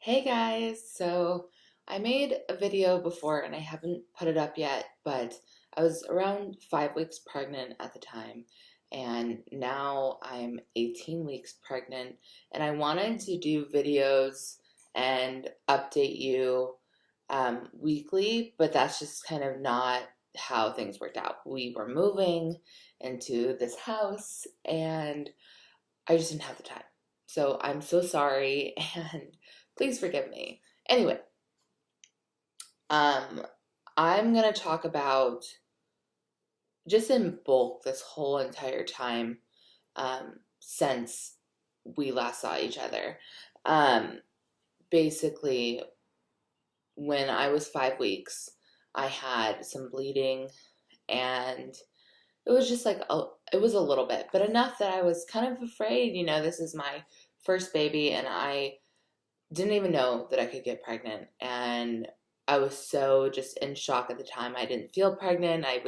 Hey guys, so I made a video before and I haven't put it up yet, but I was around 5 weeks pregnant at the time, and now I'm 18 weeks pregnant, and I wanted to do videos and update you weekly, but that's just kind of not how things worked out. We were moving into this house, and I just didn't have the time. So I'm so sorry, and please forgive me. Anyway, um, I'm gonna talk about just in bulk this whole entire time since we last saw each other. Um, Basically, when I was 5 weeks, I had some bleeding, and it was just like it was a little bit, but enough that I was kind of afraid. This is my first baby, and I didn't even know that I could get pregnant, and I was so just in shock at the time. I didn't feel pregnant. I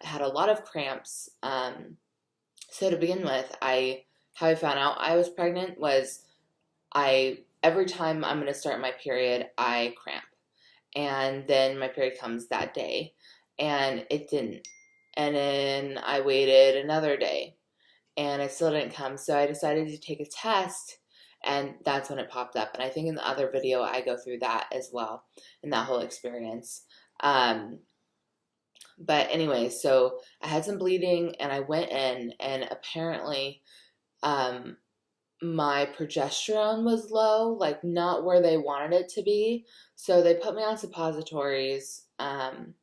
had a lot of cramps. So to begin with, I how I found out I was pregnant was I every time I'm going to start my period, I cramp, and then my period comes that day, and it didn't, and then I waited another day, and it still didn't come. So I decided to take a test, and that's when it popped up. And I think in the other video, I go through that as well in that whole experience. Um, but anyway, so I had some bleeding, and I went in, and apparently, um, my progesterone was low, like not where they wanted it to be. So they put me on suppositories, and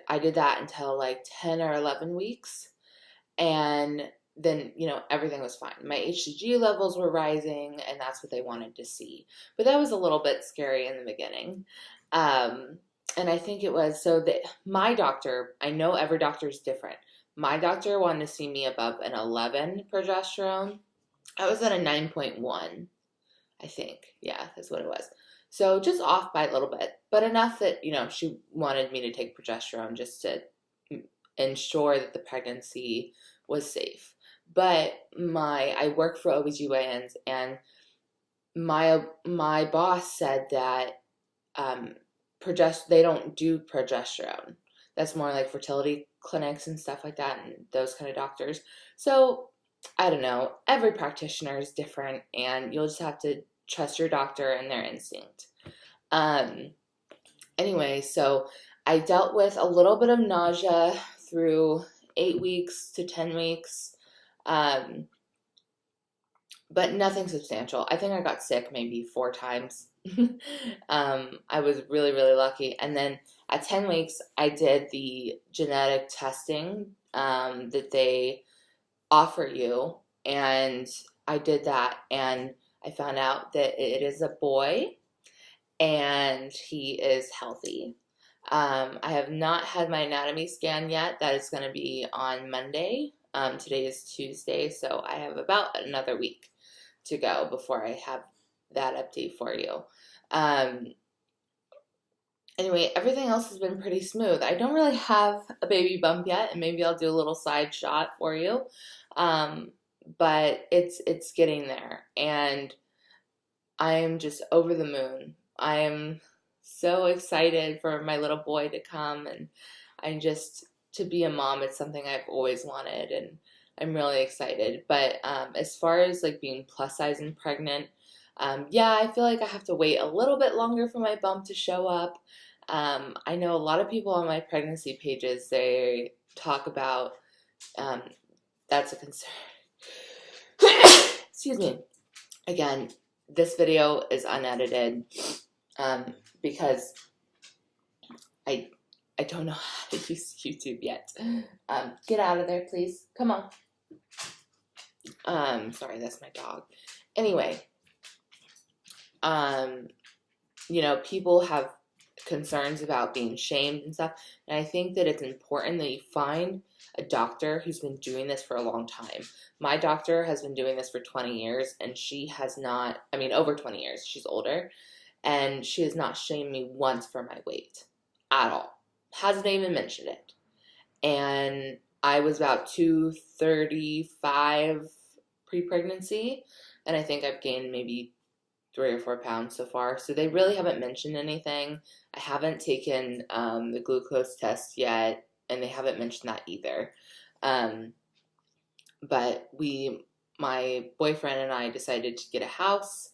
I did that until like 10 or 11 weeks. And then everything was fine. My HCG levels were rising, and that's what they wanted to see. But that was a little bit scary in the beginning. um, and I think it was so that my doctor, I know every doctor is different. My doctor wanted to see me above an 11 progesterone. I was at a 9.1, I think. Yeah, that's what it was. So just off by a little bit, but enough that she wanted me to take progesterone just to ensure that the pregnancy was safe. But I work for OBGYNs, and my boss said that they don't do progesterone. That's more like fertility clinics and stuff like that, and those kind of doctors. So I don't know. Every practitioner is different, and you'll just have to trust your doctor and their instinct. Um, Anyway, so I dealt with a little bit of nausea through 8 weeks to 10 weeks, um, but nothing substantial. I think I got sick maybe 4 times. I was really, really lucky. And then at 10 weeks, I did the genetic testing that they offer you, and I did that, and I found out that it is a boy, and he is healthy. I have not had my anatomy scan yet. That is going to be on Monday. Today is Tuesday, so I have about another week to go before I have that update for you. Um, anyway, everything else has been pretty smooth. I don't really have a baby bump yet, and maybe I'll do a little side shot for you. Um, but it's getting there, and I'm just over the moon. I am so excited for my little boy to come, and to be a mom, it's something I've always wanted, and I'm really excited. But as far as like being plus size and pregnant, yeah, I feel like I have to wait a little bit longer for my bump to show up. I know a lot of people on my pregnancy pages, they talk about um, that's a concern. Excuse me. Again, this video is unedited because I don't know how to use YouTube yet. Get out of there, please. Come on. Sorry, that's my dog. Anyway, people have concerns about being shamed and stuff, and I think that it's important that you find a doctor who's been doing this for a long time. My doctor has been doing this for 20 years, and she has not, over 20 years. She's older, and she has not shamed me once for my weight at all. Hasn't even mentioned it. And I was about 235 pre-pregnancy, and I think I've gained maybe 3 or 4 pounds so far. So they really haven't mentioned anything. I haven't taken the glucose test yet, and they haven't mentioned that either. But my boyfriend and I decided to get a house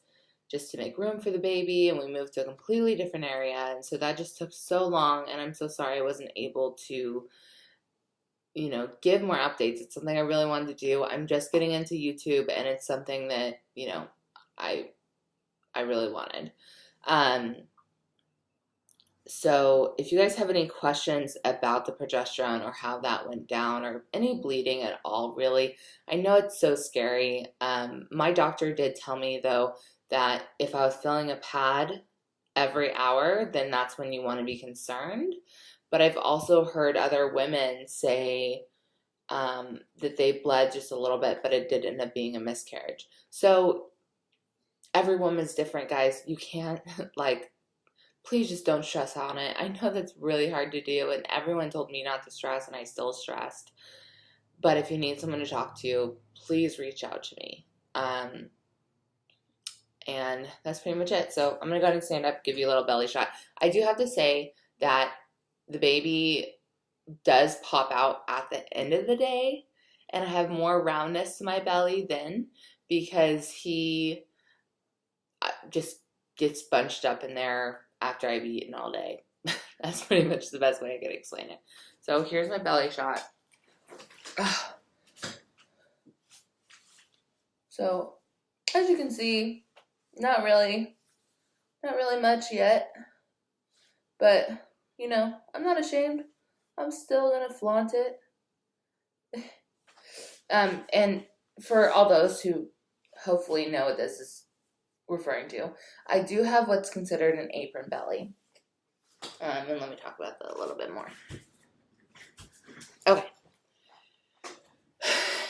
just to make room for the baby, and we moved to a completely different area, and so that just took so long, and I'm so sorry I wasn't able to, give more updates. It's something I really wanted to do. I'm just getting into YouTube, and it's something that, I really wanted. So if you guys have any questions about the progesterone or how that went down or any bleeding at all, really, I know it's so scary. My doctor did tell me, though, that if I was filling a pad every hour, then that's when you want to be concerned. But I've also heard other women say that they bled just a little bit, but it did end up being a miscarriage. So every woman's different, guys. You can't, please just don't stress on it. I know that's really hard to do, and everyone told me not to stress, and I still stressed. But if you need someone to talk to, please reach out to me. And that's pretty much it. So I'm going to go ahead and stand up, give you a little belly shot. I do have to say that the baby does pop out at the end of the day, and I have more roundness to my belly then because he just gets bunched up in there after I've eaten all day. That's pretty much the best way I can explain it. So here's my belly shot. So as you can see, not really much yet, but I'm not ashamed. I'm still gonna flaunt it. And for all those who hopefully know what this is referring to, I do have what's considered an apron belly. And let me talk about that a little bit more. Okay.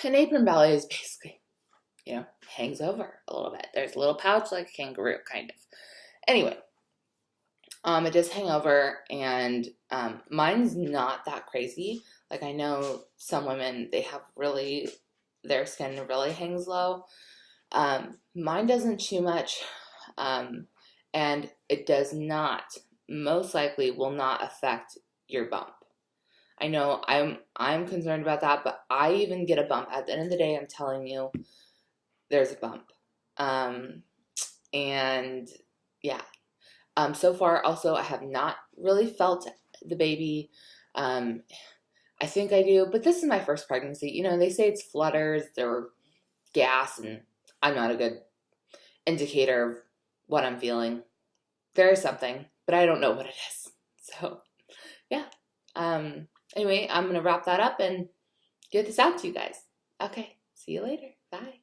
An apron belly is basically, hangs over a little bit. There's a little pouch like a kangaroo, kind of. Anyway, it does hang over, and mine's not that crazy. Like, I know some women, their skin really hangs low. Mine doesn't too much, and it does not, most likely will not affect your bump. I know I'm concerned about that, but I even get a bump. At the end of the day, I'm telling you, there's a bump. And yeah. So far, also, I have not really felt the baby. I think I do, but this is my first pregnancy. They say it's flutters or gas, and I'm not a good indicator of what I'm feeling. There is something, but I don't know what it is. So, yeah. Anyway, I'm going to wrap that up and get this out to you guys. Okay. See you later. Bye.